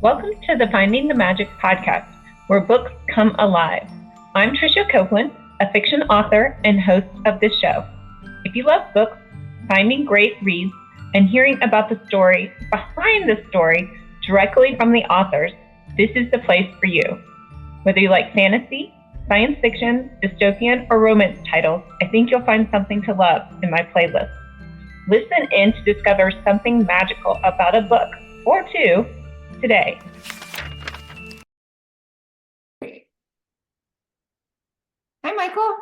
Welcome to the Finding the Magic podcast, where books come alive. I'm Tricia Copeland, a fiction author and host of this show. If you love books, finding great reads, and hearing about the story behind the story directly from the authors, this is the place for you. Whether you like fantasy, science fiction, dystopian, or romance titles, I think you'll find something to love in my playlist. Listen in to discover something magical about a book or two today. Hi, Michael.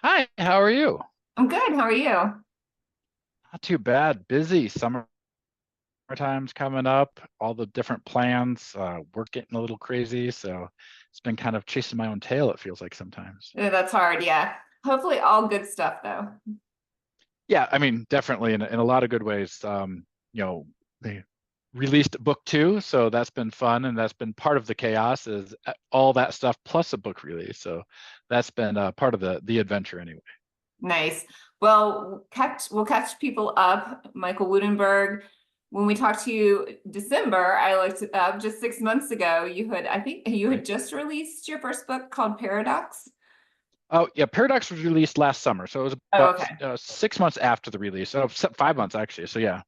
Hi, how are you? I'm good. How are you? Not too bad. Busy. Summertime's coming up. All the different plans. Work getting a little crazy. So it's been kind of chasing my own tail, it feels like sometimes. Yeah, that's hard. Yeah. Hopefully all good stuff though. Yeah, I mean, definitely in a lot of good ways. They released book 2, so that's been fun, and that's been part of the chaos is all that stuff plus a book release. So that's been part of the adventure anyway. Nice. Well, we'll catch people up. Michael Woudenberg. When we talked to you December, I looked it up just 6 months ago. I think you had just released your first book called Paradox. Oh yeah, Paradox was released last summer, so it was about 6 months after the release. Oh, 5 months actually. So yeah.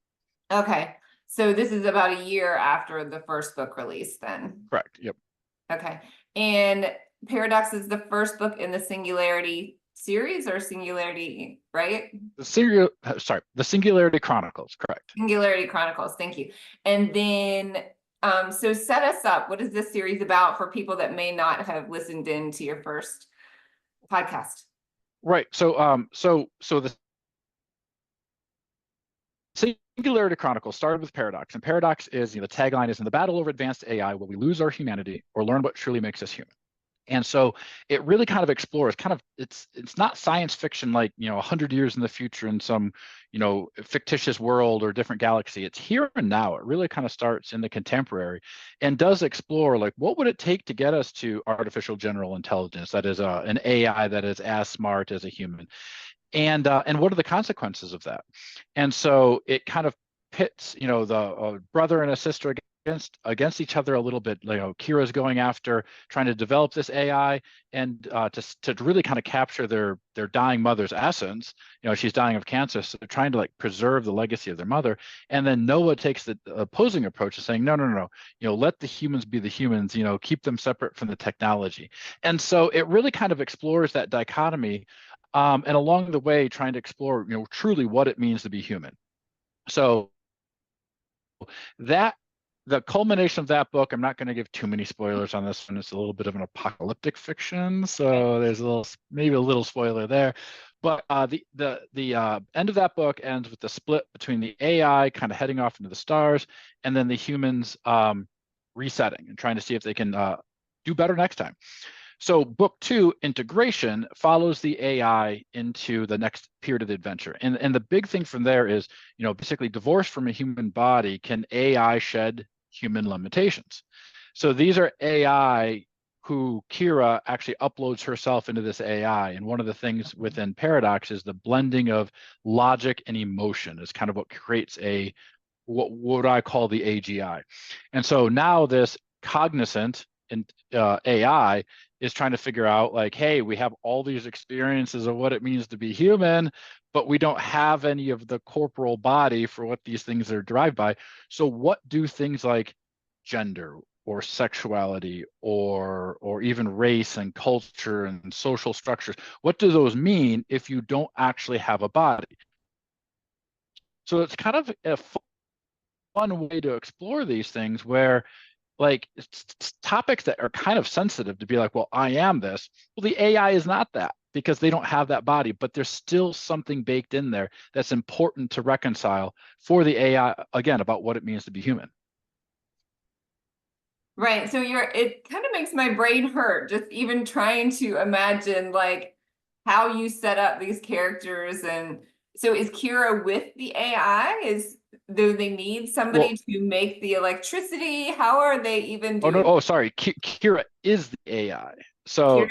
Okay. So this is about a year after the first book release then. Correct. Yep. Okay. And Paradox is the first book in the Singularity series or Singularity, right? The Singularity Chronicles, correct. Singularity Chronicles, thank you. And then, so set us up. What is this series about for people that may not have listened in to your first podcast? Right. So the Singularity Chronicles started with Paradox, and Paradox is, the tagline is, in the battle over advanced AI, will we lose our humanity or learn what truly makes us human? And so it really kind of explores it's not science fiction like 100 years in the future in some fictitious world or different galaxy. It's here and now. It really kind of starts in the contemporary and does explore, like, what would it take to get us to artificial general intelligence, that is an AI that is as smart as a human, and what are the consequences of that? And so it kind of pits the brother and a sister against each other a little bit. Kira's going after trying to develop this AI and to really kind of capture their dying mother's essence. She's dying of cancer, so they're trying to like preserve the legacy of their mother. And then Noah takes the opposing approach of saying, no, let the humans be the humans. Keep them separate from the technology. And so it really kind of explores that dichotomy, and along the way trying to explore truly what it means to be human. So that the culmination of that book, I'm not going to give too many spoilers on this one. It's a little bit of an apocalyptic fiction, so there's maybe a little spoiler there. But the end of that book ends with the split between the AI kind of heading off into the stars, and then the humans resetting and trying to see if they can do better next time. So book 2, Integration, follows the AI into the next period of the adventure. And the big thing from there is, basically divorced from a human body, can AI shed human limitations? So these are AI who Kira actually uploads herself into this AI. And one of the things within Paradox is the blending of logic and emotion is kind of what creates what I call the AGI. And so now this cognizant AI is trying to figure out, like, hey, we have all these experiences of what it means to be human, but we don't have any of the corporal body for what these things are derived by. So what do things like gender or sexuality or even race and culture and social structures, what do those mean if you don't actually have a body? So it's kind of a fun way to explore these things where, like, it's topics that are kind of sensitive to be like, well, I am this. Well, the AI is not that because they don't have that body, but there's still something baked in there that's important to reconcile for the AI, again, about what it means to be human. Right. So it kind of makes my brain hurt just even trying to imagine like how you set up these characters. And so is Kira with the AI? Do they need somebody to make the electricity? How are they even doing? Sorry. Kira is the AI. So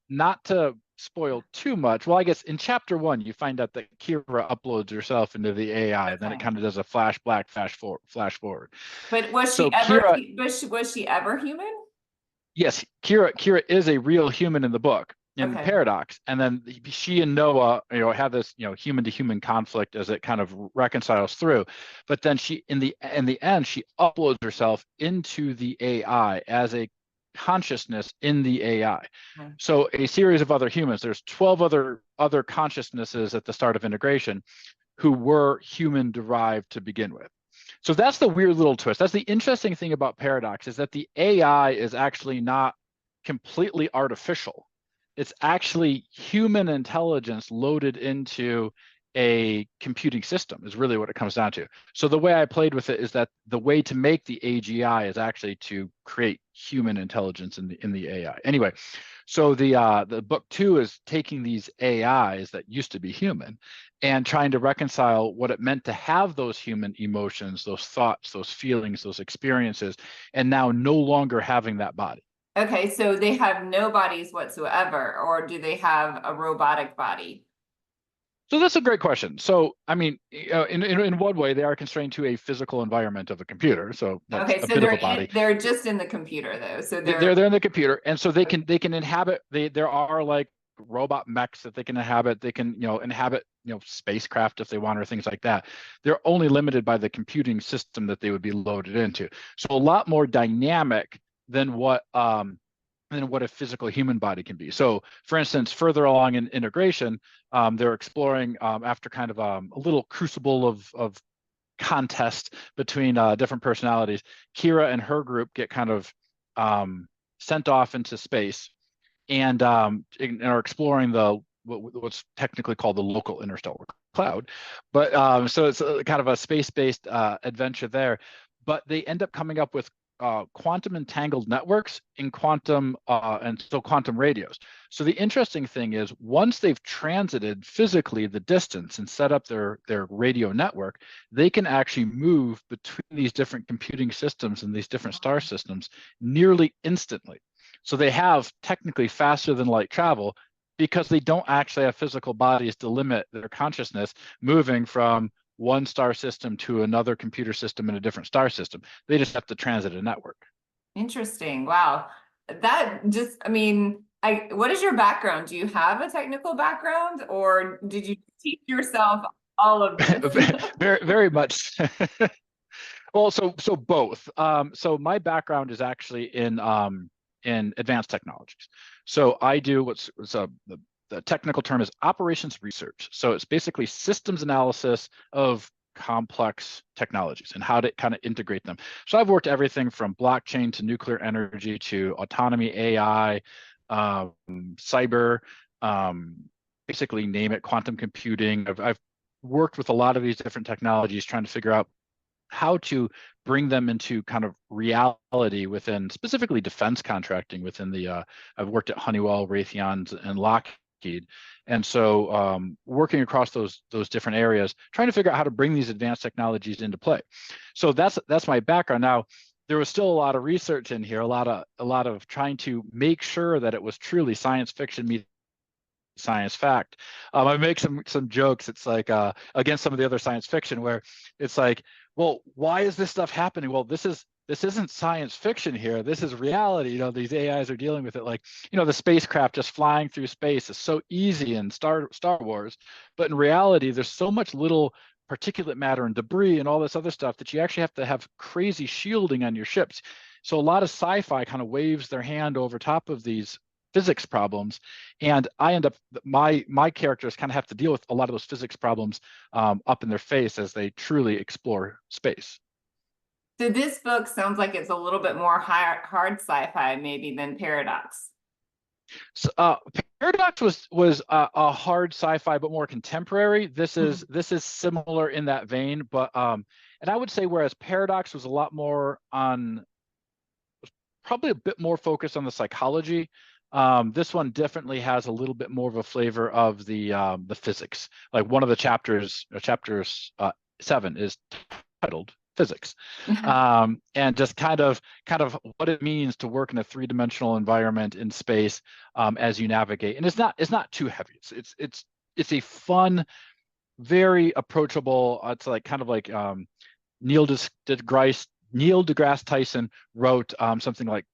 not to spoil too much. Well, I guess in chapter 1, you find out that Kira uploads herself into the AI, and then it Okay. kind of does a flash forward. But was she So ever Kira, was she ever human? yes, Kira is a real human in the book in Okay. Paradox, and then she and Noah, have this, human to human conflict as it kind of reconciles through. But then she, in the end, she uploads herself into the AI as a consciousness in the AI. Okay. So a series of other humans. There's 12 other consciousnesses at the start of integration who were human derived to begin with. So that's the weird little twist. That's the interesting thing about Paradox, is that the AI is actually not completely artificial. It's actually human intelligence loaded into a computing system is really what it comes down to. So the way I played with it is that the way to make the AGI is actually to create human intelligence in the AI. Anyway, so the book 2 is taking these AIs that used to be human and trying to reconcile what it meant to have those human emotions, those thoughts, those feelings, those experiences, and now no longer having that body. Okay, so they have no bodies whatsoever, or do they have a robotic body? So that's a great question. So, I mean, in one way, they are constrained to a physical environment of a computer. So that's Okay, a so bit of a body. they're just in the computer though. So They're in the computer, and so they can inhabit. There are like robot mechs that they can inhabit. They can inhabit spacecraft if they want, or things like that. They're only limited by the computing system that they would be loaded into. So a lot more dynamic than what a physical human body can be. So, for instance, further along in integration, they're exploring after kind of a little crucible of contest between different personalities. Kira and her group get kind of sent off into space and are exploring what's technically called the local interstellar cloud. But so it's kind of a space-based adventure there. But they end up coming up with quantum entangled networks in quantum radios. So the interesting thing is, once they've transited physically the distance and set up their radio network, they can actually move between these different computing systems and these different star systems nearly instantly. So they have technically faster than light travel because they don't actually have physical bodies to limit their consciousness moving from one star system to another computer system in a different star system. They just have to transit a network. Interesting. Wow. That just, I mean, what is your background? Do you have a technical background, or did you teach yourself all of this? very, very much. Well, so both. So my background is actually in advanced technologies. So I do the technical term is operations research. So it's basically systems analysis of complex technologies and how to kind of integrate them. So I've worked everything from blockchain to nuclear energy to autonomy, AI, cyber, basically name it, quantum computing. I've worked with a lot of these different technologies trying to figure out how to bring them into kind of reality within specifically defense contracting within I've worked at Honeywell, Raytheon, and Lockheed. And so working across those different areas, trying to figure out how to bring these advanced technologies into play. So that's my background. Now, there was still a lot of research in here, a lot of trying to make sure that it was truly science fiction meets science fact. I make some jokes. It's like against some of the other science fiction where it's like, well, why is this stuff happening? Well, this isn't science fiction here. This is reality. These AIs are dealing with it. Like, the spacecraft just flying through space is so easy in Star Wars, but in reality, there's so much little particulate matter and debris and all this other stuff that you actually have to have crazy shielding on your ships. So a lot of sci-fi kind of waves their hand over top of these physics problems, and I end up my characters kind of have to deal with a lot of those physics problems up in their face as they truly explore space. So this book sounds like it's a little bit more hard sci-fi maybe than Paradox. So, Paradox was a hard sci-fi but more contemporary. This is similar in that vein, but and I would say whereas Paradox was a lot more on, probably a bit more focused on the psychology. This one definitely has a little bit more of a flavor of the physics. Like one of the chapters 7 is titled physics, and just kind of what it means to work in a three-dimensional environment in space, as you navigate. And it's not too heavy. It's a fun, very approachable. It's like kind of like Neil deGrasse Tyson wrote something like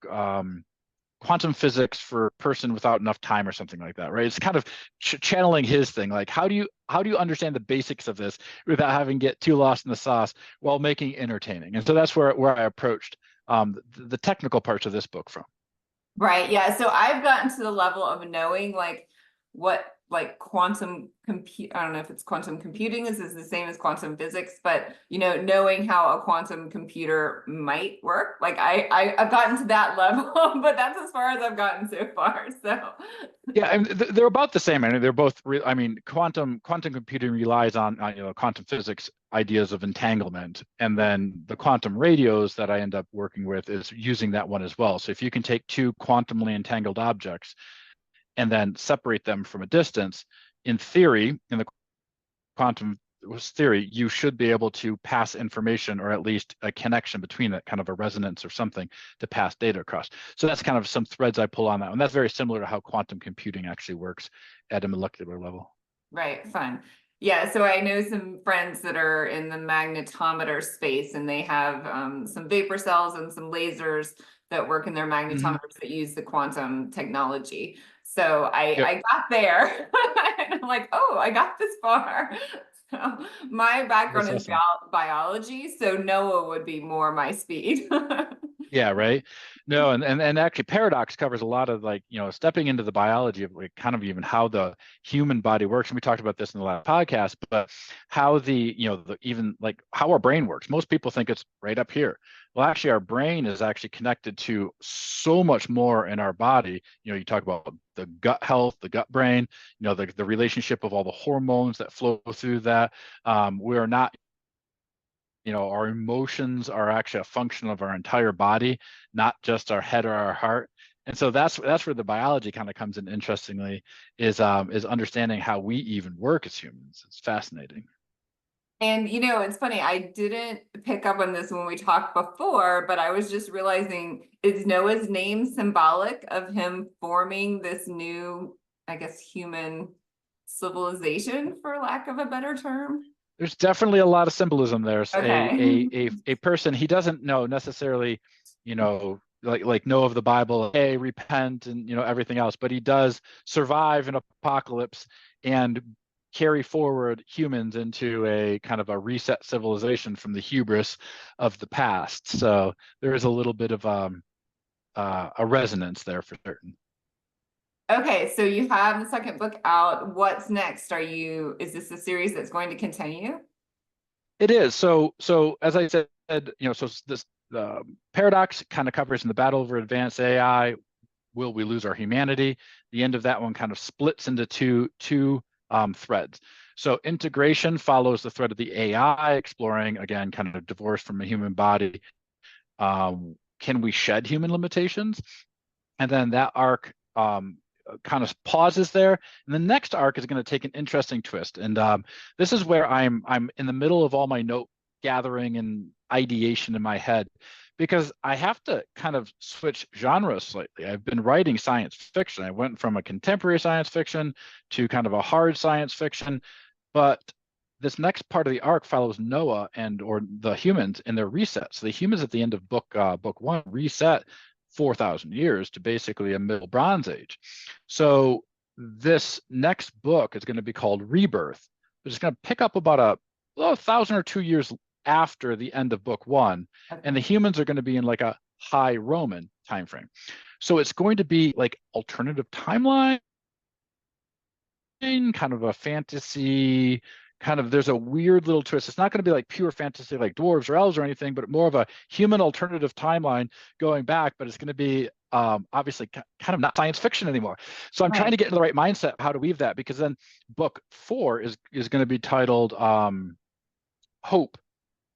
quantum physics for a person without enough time or something like that, right? It's kind of channeling his thing. Like, how do you understand the basics of this without having to get too lost in the sauce while making it entertaining? And so that's where I approached the technical parts of this book from. Right. Yeah. So I've gotten to the level of knowing what quantum compute. I don't know if it's quantum computing is the same as quantum physics, but knowing how a quantum computer might work. Like I've gotten to that level, but that's as far as I've gotten so far. So yeah, and they're about the same. I mean, they're both. I mean, quantum computing relies on quantum physics ideas of entanglement, and then the quantum radios that I end up working with is using that one as well. So if you can take two quantumly entangled objects and then separate them from a distance, in theory, in the quantum theory, you should be able to pass information, or at least a connection between it, kind of a resonance or something, to pass data across. So that's kind of some threads I pull on that. And that's very similar to how quantum computing actually works at a molecular level. Right, fun. Yeah, so I know some friends that are in the magnetometer space, and they have some vapor cells and some lasers that work in their magnetometers that use the quantum technology. So I got there, and I'm like, oh, I got this far. So my background is biology, so Noah would be more my speed. Yeah, right. No, and actually Paradox covers a lot of, like, stepping into the biology of, like, kind of even how the human body works. And we talked about this in the last podcast, but how even like how our brain works. Most people think it's right up here. Well, actually our brain is actually connected to so much more in our body. You talk about the gut health, the gut brain, the relationship of all the hormones that flow through that. We are not our emotions are actually a function of our entire body, not just our head or our heart. And so that's where the biology kind of comes in, interestingly, is understanding how we even work as humans. It's fascinating. And it's funny, I didn't pick up on this when we talked before, but I was just realizing, is Noah's name symbolic of him forming this new, I guess, human civilization, for lack of a better term? There's definitely a lot of symbolism there. Okay. A person, he doesn't know necessarily, like know of the Bible, hey, repent and everything else, but he does survive an apocalypse and carry forward humans into a kind of a reset civilization from the hubris of the past. So there is a little bit of a resonance there for certain. Okay, so you have the second book out. What's next? Is this a series that's going to continue? It is. So as I said, so this Paradox kind of covers in the battle over advanced AI, will we lose our humanity? The end of that one kind of splits into two threads. So integration follows the thread of the AI, exploring, again, kind of divorced from a human body. Can we shed human limitations? And then that arc kind of pauses there, and the next arc is going to take an interesting twist. And this is where I'm in the middle of all my note gathering and ideation in my head, because I have to kind of switch genres slightly. I've been writing science fiction. I went from a contemporary science fiction to kind of a hard science fiction, but this next part of the arc follows Noah or the humans in their reset. So the humans at the end of book one reset 4,000 years to basically a middle Bronze Age. So this next book is going to be called Rebirth, which is going to pick up about 1,000 or 2 years after the end of book one. Okay. And the humans are going to be in like a high Roman time frame. So it's going to be like alternative timeline, kind of a fantasy, kind of, there's a weird little twist. It's not going to be like pure fantasy like dwarves or elves or anything, but more of a human alternative timeline going back, but it's going to be obviously kind of not science fiction anymore. So I'm trying to get into the right mindset of how to weave that, because then book 4 is going to be titled Hope,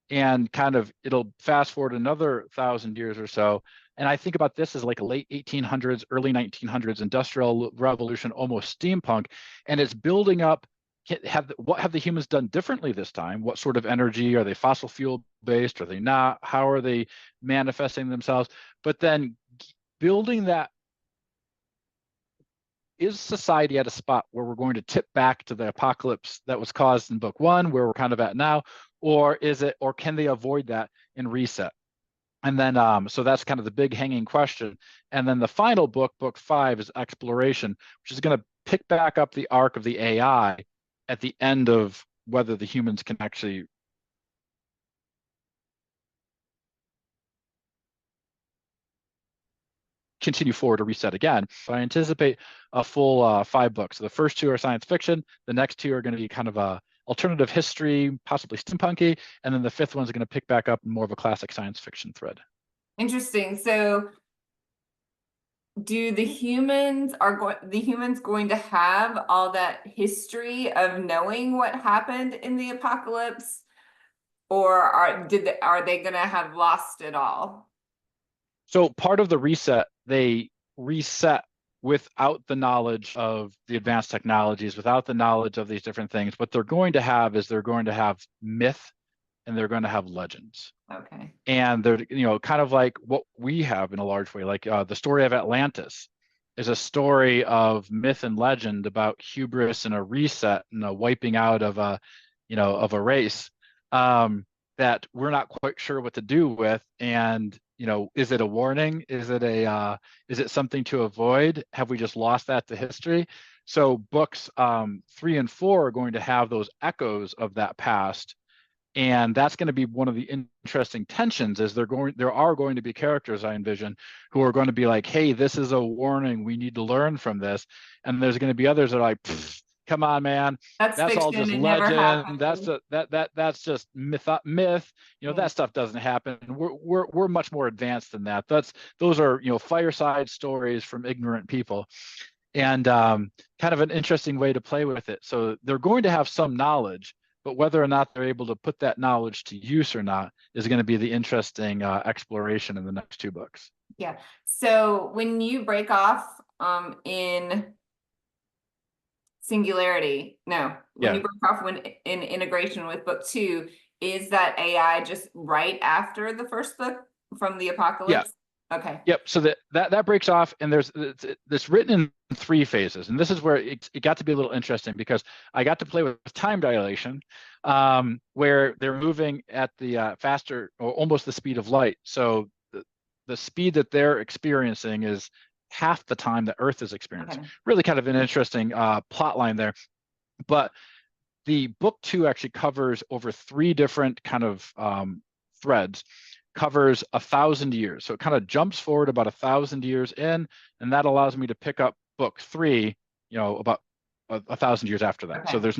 and kind of it'll fast forward another 1,000 years or so. And I think about this as like a late 1800s, early 1900s industrial revolution, almost steampunk, and it's building up what have the humans done differently this time? What sort of energy? Are they fossil fuel based? Are they not? How are they manifesting themselves? But then building that, is society at a spot where we're going to tip back to the apocalypse that was caused in book one, where we're kind of at now, or can they avoid that and reset? And then, so that's kind of the big hanging question. And then the final book, book 5, is exploration, which is going to pick back up the arc of the AI at the end of whether the humans can actually continue forward or reset again. So I anticipate a full 5 books. So the first 2 are science fiction. The next 2 are going to be kind of a alternative history, possibly steampunky, and then the 5th one's going to pick back up more of a classic science fiction thread. Interesting. So do the humans going to have all that history of knowing what happened in the apocalypse, or are they going to have lost it all? So part of the reset, they reset without the knowledge of the advanced technologies, without the knowledge of these different things. What they're going to have is they're going to have myth and they're going to have legends. Okay. And they're, kind of like what we have in a large way, like the story of Atlantis is a story of myth and legend about hubris and a reset and a wiping out of a race that we're not quite sure what to do with. And is it a warning? Is it something to avoid? Have we just lost that to history? So books 3 and 4 are going to have those echoes of that past. And that's going to be one of the interesting tensions, is there are going to be characters, I envision, who are going to be like, hey, this is a warning, we need to learn from this. And there's going to be others that are like, come on, man, that's all just legend. That's just myth. That stuff doesn't happen. We're much more advanced than that. Those are fireside stories from ignorant people. And kind of an interesting way to play with it. So they're going to have some knowledge, but whether or not they're able to put that knowledge to use or not is going to be the interesting exploration in the next 2 books. Yeah. So when you break off in singularity, when you break off in integration with book 2, is that AI just right after the first book from the apocalypse? Yeah. Okay. Yep. So that breaks off, and there's this written in 3 phases, and this is where it got to be a little interesting, because I got to play with time dilation, where they're moving at the faster or almost the speed of light. So the speed that they're experiencing is half the time that Earth is experiencing. Okay. Really kind of an interesting plot line there. But the book 2 actually covers over 3 different kind of threads. Covers 1,000 years. So it kind of jumps forward about 1,000 years in, and that allows me to pick up book 3, about 1,000 years after that. Okay. So there's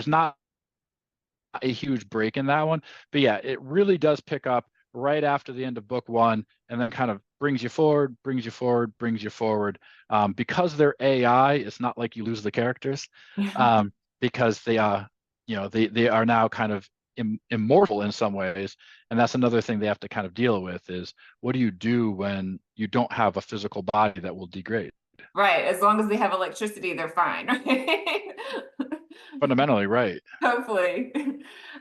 not a huge break in that one, but yeah, it really does pick up right after the end of book 1, and then kind of brings you forward, brings you forward, brings you forward. Because they're AI, it's not like you lose the characters, because they are now kind of immortal in some ways. And that's another thing they have to kind of deal with, is what do you do when you don't have a physical body that will degrade? Right. As long as they have electricity, they're fine. Right? Fundamentally, right. Hopefully.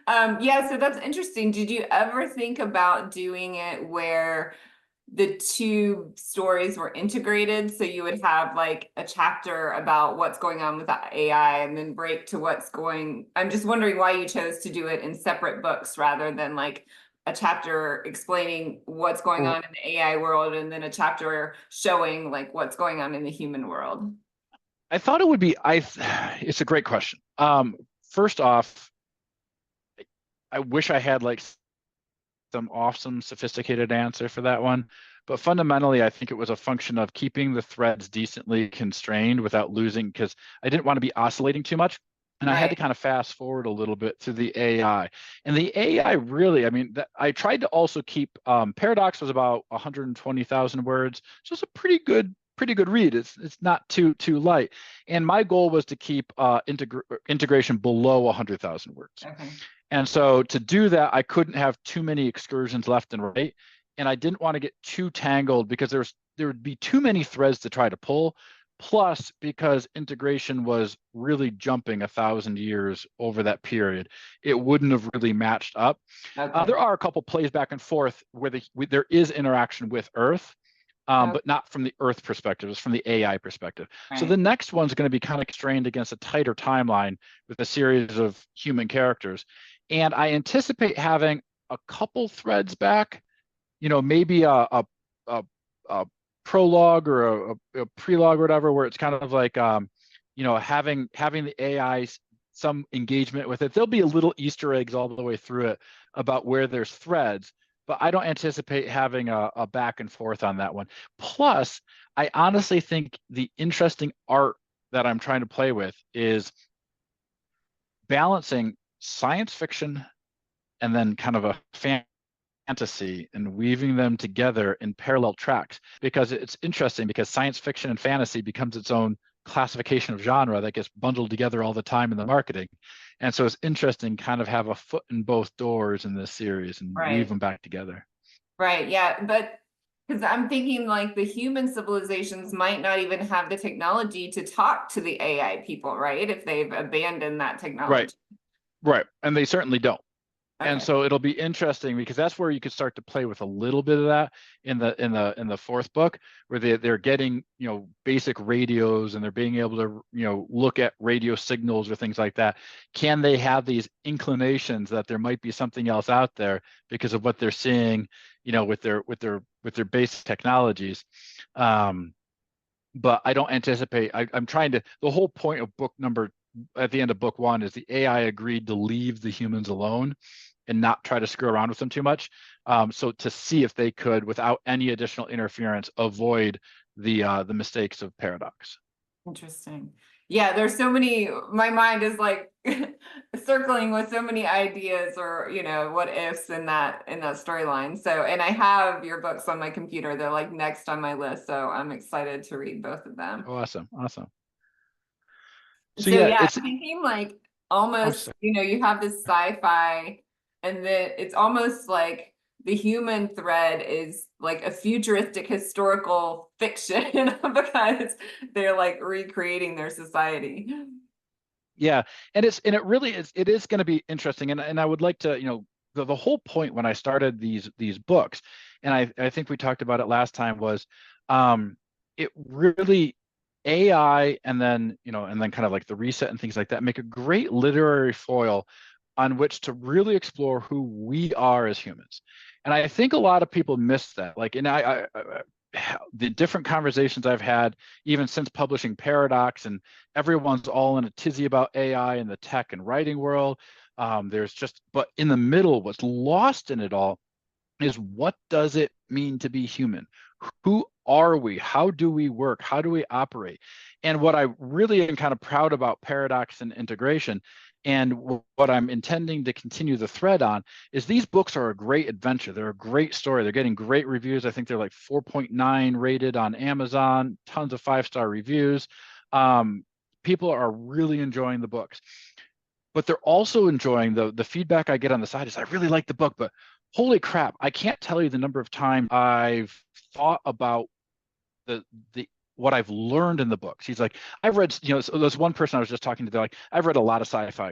Yeah, so that's interesting. Did you ever think about doing it where the 2 stories were integrated, so you would have like a chapter about what's going on with the AI and then break to I'm just wondering why you chose to do it in separate books rather than like a chapter explaining what's going on in the AI world and then a chapter showing like what's going on in the human world. I thought it would be, it's a great question. First off, I wish I had like some awesome, sophisticated answer for that one. But fundamentally, I think it was a function of keeping the threads decently constrained without losing, because I didn't want to be oscillating too much. And I had to kind of fast forward a little bit to the AI. And the AI really, I tried to also keep, Paradox was about 120,000 words. So it's a pretty good read. It's not too light. And my goal was to keep integration below 100,000 words. Okay. And so to do that, I couldn't have too many excursions left and right. And I didn't want to get too tangled, because there would be too many threads to try to pull plus because integration was really jumping 1,000 years over that period, it wouldn't have really matched up. Okay. There are a couple plays back and forth where there is interaction with Earth, Okay. but not from the Earth perspective, it's from the AI perspective. So Right. the next one's going to be kind of constrained against a tighter timeline with a series of human characters. And I anticipate having a couple threads back, maybe a prologue or a prelogue or whatever, where it's kind of like, having the AI some engagement with it. There'll be a little Easter eggs all the way through it about where there's threads, but I don't anticipate having a back and forth on that one. Plus, I honestly think the interesting art that I'm trying to play with is balancing science fiction and then kind of a fantasy and weaving them together in parallel tracks, because it's interesting because science fiction and fantasy becomes its own classification of genre that gets bundled together all the time in the marketing. And so it's interesting kind of have a foot in both doors in this series and weave Right. them back together. Right. Yeah. But because I'm thinking like the human civilizations might not even have the technology to talk to the AI people, right? If they've abandoned that Right, technology. right. And they certainly don't. And Okay. so it'll be interesting because that's where you could start to play with a little bit of that in the fourth book, where they're getting, basic radios and they're being able to, look at radio signals or things like that. Can they have these inclinations that there might be something else out there because of what they're seeing, with their basic technologies? But I don't anticipate. I'm trying to. The whole point of at the end of book one is the AI agreed to leave the humans alone and not try to screw around with them too much. So to see if they could, without any additional interference, avoid the mistakes of Paradox. Interesting. Yeah, there's so many, my mind is like circling with so many ideas or, what ifs in that storyline. So, and I have your books on my computer. They're like next on my list. So I'm excited to read both of them. Oh, awesome. So So yeah, yeah, it's I'm thinking like oh, almost, sorry. you have this sci-fi and then it's almost like the human thread is like a futuristic historical fiction because they're like recreating their society. Yeah, and it really is. It is going to be interesting, and I would like to, the whole point when I started these books, and I think we talked about it last time, was it really AI and then kind of like the reset and things like that make a great literary foil on which to really explore who we are as humans. And I think a lot of people miss that. Like, and the different conversations I've had, even since publishing Paradox, and everyone's all in a tizzy about AI in the tech and writing world. But in the middle, what's lost in it all is, what does it mean to be human? Who are we? How do we work? How do we operate? And what I really am kind of proud about Paradox and integration, and what I'm intending to continue the thread on, is these books are a great adventure. They're a great story. They're getting great reviews. I think they're like 4.9 rated on Amazon, tons of 5-star reviews. People are really enjoying the books, but they're also enjoying the feedback I get on the side is, I really like the book, but holy crap, I can't tell you the number of times I've thought about the what I've learned in the books. He's like, I've read, so there's one person I was just talking to, they're like, I've read a lot of sci-fi.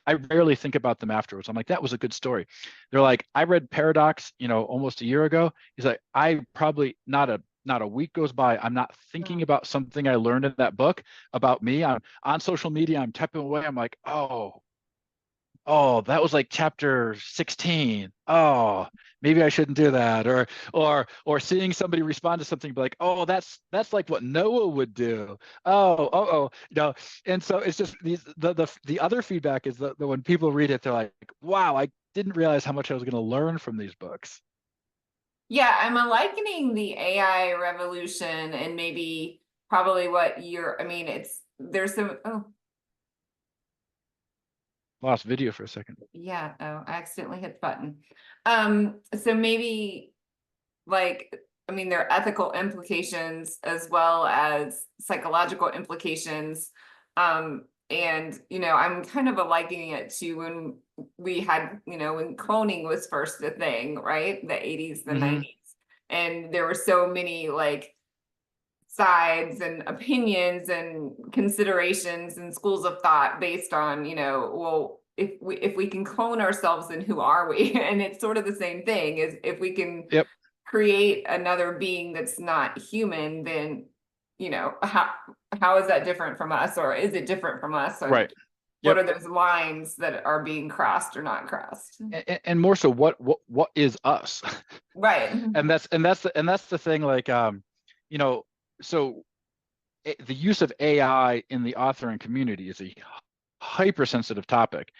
I rarely think about them afterwards. I'm like, that was a good story. They're like, I read Paradox, almost a year ago. He's like, I probably not a week goes by I'm not thinking about something I learned in that book about me. I'm on social media, I'm typing away, I'm like, oh, that was like chapter 16. Oh, maybe I shouldn't do that. Or seeing somebody respond to something, be like, oh, that's like what Noah would do. Oh, and so it's just the other feedback is that when people read it, they're like, wow, I didn't realize how much I was going to learn from these books. Yeah, I'm likening the AI revolution and maybe probably there's some, Lost video for a second. yeah, oh, I accidentally hit the button. So maybe there are ethical implications as well as psychological implications. And I'm kind of likening it to when we had, when cloning was first a thing, right? The 80s, the Mm-hmm. 90s. And there were so many sides and opinions and considerations and schools of thought based on, well, if we can clone ourselves, then who are we? And it's sort of the same thing, is if we can Yep. create another being that's not human, then how is that different from us, or is it different from us? And Right. what Yep. are those lines that are being crossed or not crossed? And more so, what is us? Right. And that's the thing. Like, so the use of AI in the authoring community is a hypersensitive topic,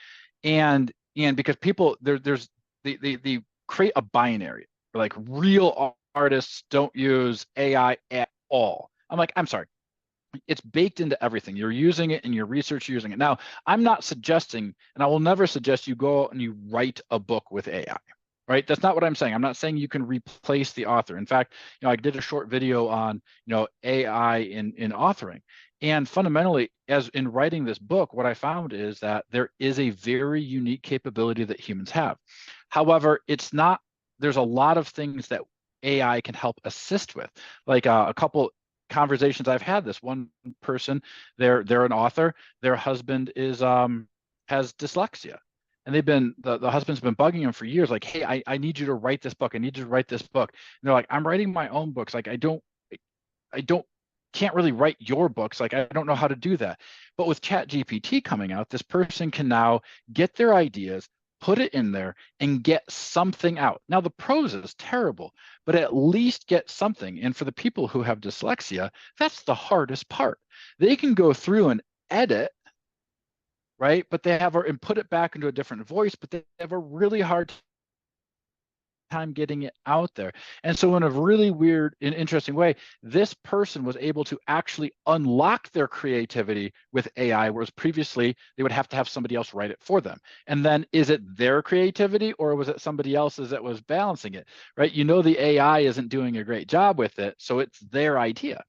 and because people they create a binary, like real artists don't use AI at all. I'm like, I'm sorry, it's baked into everything. You're using it in your research, you're using it. Now, I'm not suggesting, and I will never suggest you go out and you write a book with AI, right? That's not what I'm saying. I'm not saying you can replace the author. In fact, I did a short video on, AI in authoring. And fundamentally, as in writing this book, what I found is that there is a very unique capability that humans have. However, it's not, there's a lot of things that AI can help assist with. Like a couple conversations I've had, this one person, they're an author, their husband is has dyslexia, and they've been the husband's been bugging him for years, like, hey, I need you to write this book, I need you to write this book. And they're like, I'm writing my own books, like I don't can't really write your books, like I don't know how to do that. But with Chat GPT coming out, this person can now get their ideas, put it in there, and get something out. Now the prose is terrible, but at least get something. And for the people who have dyslexia, that's the hardest part. They can go through and edit, right? But they have and put it back into a different voice, but they have a really hard time getting it out there. And so in a really weird and interesting way, this person was able to actually unlock their creativity with AI, whereas previously they would have to have somebody else write it for them. And then is it their creativity, or was it somebody else's that was balancing it, right? The AI isn't doing a great job with it, so it's their idea.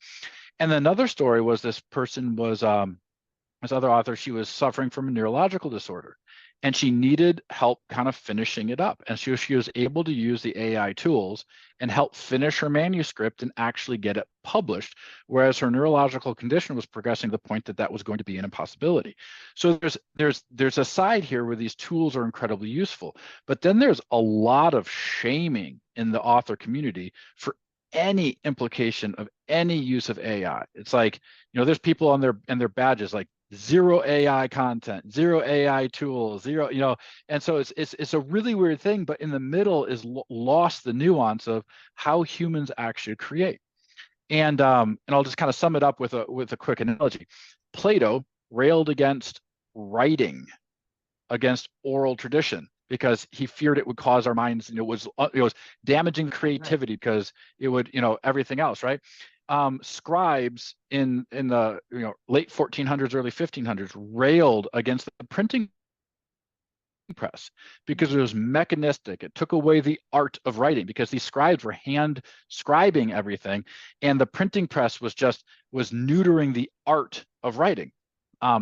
And another story was, this person was this other author, she was suffering from a neurological disorder, and she needed help kind of finishing it up. And she was able to use the AI tools and help finish her manuscript and actually get it published, whereas her neurological condition was progressing to the point that that was going to be an impossibility. So there's a side here where these tools are incredibly useful, but then there's a lot of shaming in the author community for any implication of any use of AI. It's like, there's people on their badges like, zero AI content, zero AI tools, zero, and so it's a really weird thing. But in the middle is lost the nuance of how humans actually create. And I'll just kind of sum it up with a quick analogy. Plato railed against writing, against oral tradition, because he feared it would cause our minds, it was damaging creativity, because it would, everything else, right? Scribes in the late 1400s, early 1500s railed against the printing press because it was mechanistic. It took away the art of writing, because these scribes were hand scribing everything, and the printing press was neutering the art of writing.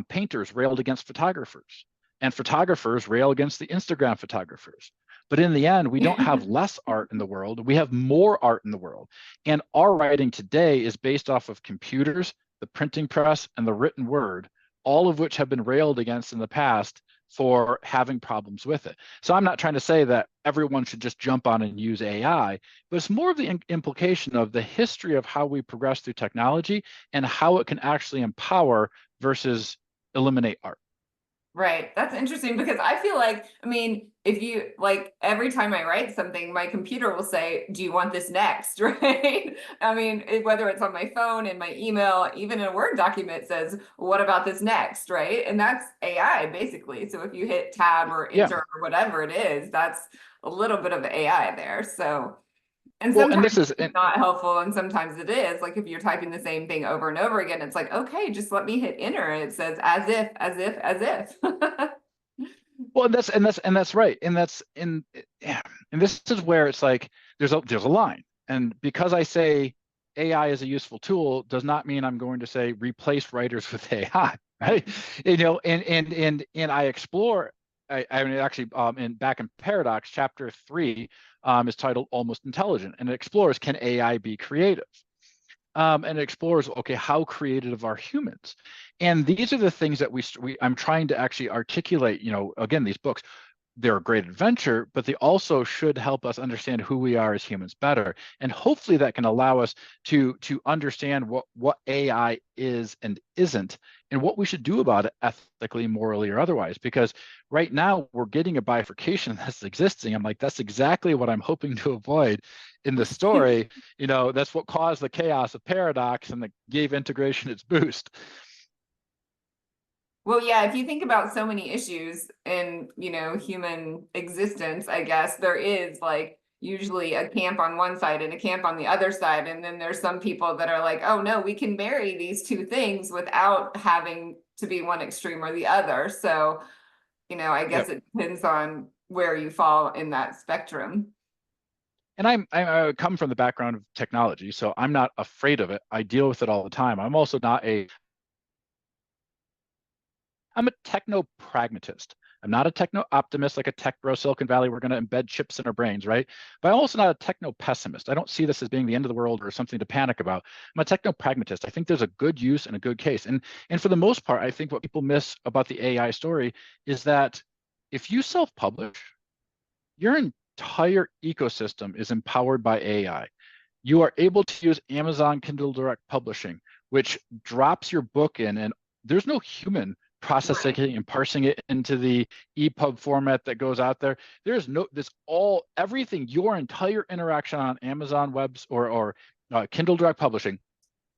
Painters railed against photographers, and photographers rail against the Instagram photographers. But in the end, we don't have less art in the world. We have more art in the world. And our writing today is based off of computers, the printing press, and the written word, all of which have been railed against in the past for having problems with it. So I'm not trying to say that everyone should just jump on and use AI, but it's more of the implication of the history of how we progress through technology and how it can actually empower versus eliminate art. Right. That's interesting, because I feel like, if you like, every time I write something, my computer will say, do you want this next? Right. Whether it's on my phone, in my email, even in a Word document, says, what about this next? Right. And that's AI basically. So if you hit tab or enter or whatever it is, that's a little bit of AI there. So, and sometimes it's not helpful, and sometimes it is. Like if you're typing the same thing over and over again, it's like, okay, just let me hit enter, and it says as if, as if, as if. Well, that's right, and this is where it's like there's a line, and because I say AI is a useful tool does not mean I'm going to say replace writers with AI, right? And I explore. Actually, back in Paradox, chapter 3 is titled Almost Intelligent, and it explores, can AI be creative? and it explores, okay, how creative are humans? And these are the things that I'm trying to actually articulate, again, these books. They're a great adventure, but they also should help us understand who we are as humans better. And hopefully that can allow us to understand what AI is and isn't, and what we should do about it ethically, morally, or otherwise. Because right now we're getting a bifurcation that's existing. I'm like, that's exactly what I'm hoping to avoid in the story. That's what caused the chaos of paradox and that gave integration its boost. Well, yeah, if you think about so many issues in, human existence, I guess there is like usually a camp on one side and a camp on the other side. And then there's some people that are like, oh no, we can marry these two things without having to be one extreme or the other. So, I guess Yep. it depends on where you fall in that spectrum. And I come from the background of technology, so I'm not afraid of it. I deal with it all the time. I'm a techno pragmatist. I'm not a techno optimist like a tech bro, Silicon Valley. We're going to embed chips in our brains, right? But I'm also not a techno pessimist. I don't see this as being the end of the world or something to panic about. I'm a techno pragmatist. I think there's a good use and a good case. And for the most part, I think what people miss about the AI story is that if you self-publish, your entire ecosystem is empowered by AI. You are able to use Amazon Kindle Direct Publishing, which drops your book in, and there's no human processing Right. it and parsing it into the EPUB format that goes out there. There's no everything, your entire interaction on Amazon Webs or Kindle Direct Publishing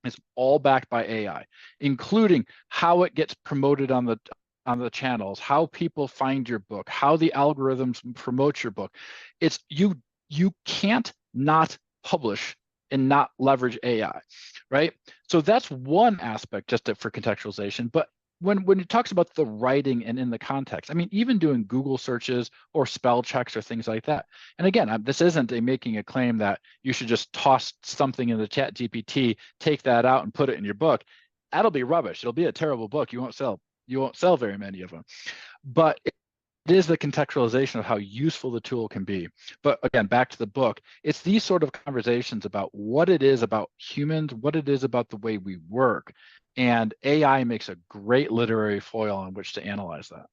is all backed by AI, including how it gets promoted on the channels, how people find your book, how the algorithms promote your book. It's you can't not publish and not leverage AI, right? So that's one aspect just for contextualization. But when it talks about the writing and in the context, I mean, even doing Google searches or spell checks or things like that. And again, this isn't making a claim that you should just toss something in the chat GPT, take that out and put it in your book. That'll be rubbish. It'll be a terrible book. You won't sell very many of them. But it is the contextualization of how useful the tool can be. But again, back to the book, it's these sort of conversations about what it is about humans, what it is about the way we work. And AI makes a great literary foil on which to analyze that.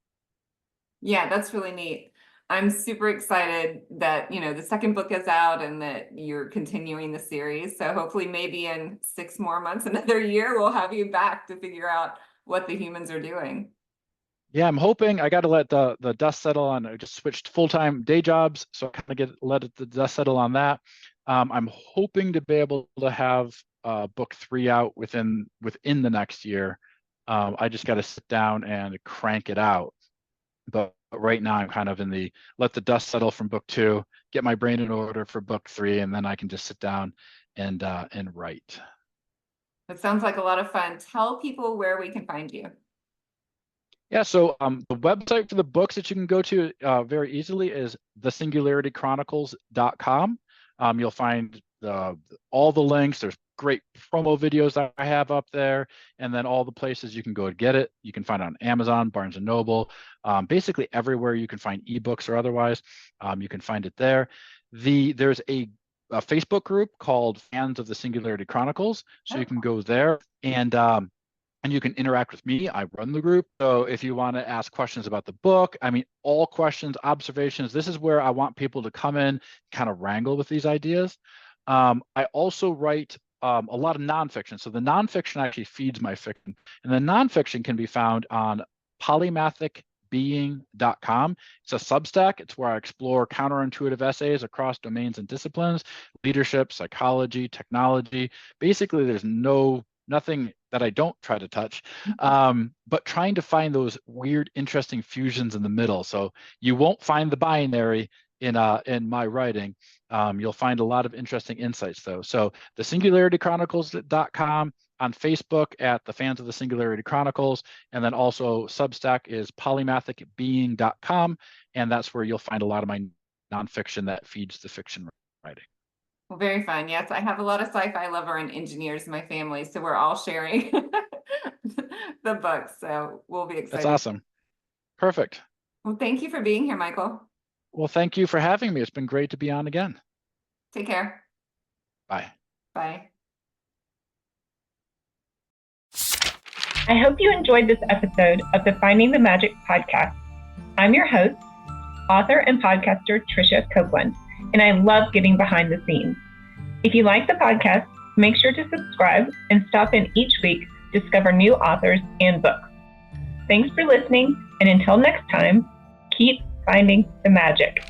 Yeah, that's really neat. I'm super excited that, the second book is out and that you're continuing the series. So hopefully maybe in 6 more months, another year, we'll have you back to figure out what the humans are doing. Yeah, I'm hoping. I got to let the dust settle on. I just switched full-time day jobs, so I kind of let the dust settle on that. I'm hoping to be able to have book 3 out within the next year. I just got to sit down and crank it out. But right now, I'm kind of in the let the dust settle from book 2, get my brain in order for book 3, and then I can just sit down and write. It sounds like a lot of fun. Tell people where we can find you. Yeah, so the website for the books that you can go to very easily is thesingularitychronicles.com. You'll find all the links. There's great promo videos that I have up there, and then all the places you can go to get it. You can find it on Amazon, Barnes and Noble, basically everywhere you can find ebooks or otherwise. You can find it there. There's a Facebook group called Fans of the Singularity Chronicles, so you can go there and you can interact with me. I run the group. So if you want to ask questions about the book, I mean, all questions, observations, this is where I want people to come in, kind of wrangle with these ideas. I also write a lot of nonfiction. So the nonfiction actually feeds my fiction. And the nonfiction can be found on polymathicbeing.com. It's a Substack. It's where I explore counterintuitive essays across domains and disciplines, leadership, psychology, technology. Basically, there's nothing that I don't try to touch, but trying to find those weird, interesting fusions in the middle. So you won't find the binary in my writing. You'll find a lot of interesting insights though. So the singularitychronicles.com, on Facebook at the Fans of the Singularity Chronicles, and then also Substack is polymathicbeing.com, and that's where you'll find a lot of my nonfiction that feeds the fiction writing. Well, very fun. Yes, I have a lot of sci-fi lover and engineers in my family, so we're all sharing the books. So we'll be That's excited. awesome. Perfect. Well, thank you for being here, Michael. Well, thank you for having me. It's been great to be on again. Take care. Bye. Bye. I hope you enjoyed this episode of the Finding the Magic podcast. I'm your host, author and podcaster Tricia Copeland, and I love getting behind the scenes. If you like the podcast, make sure to subscribe and stop in each week to discover new authors and books. Thanks for listening, and until next time, keep finding the magic.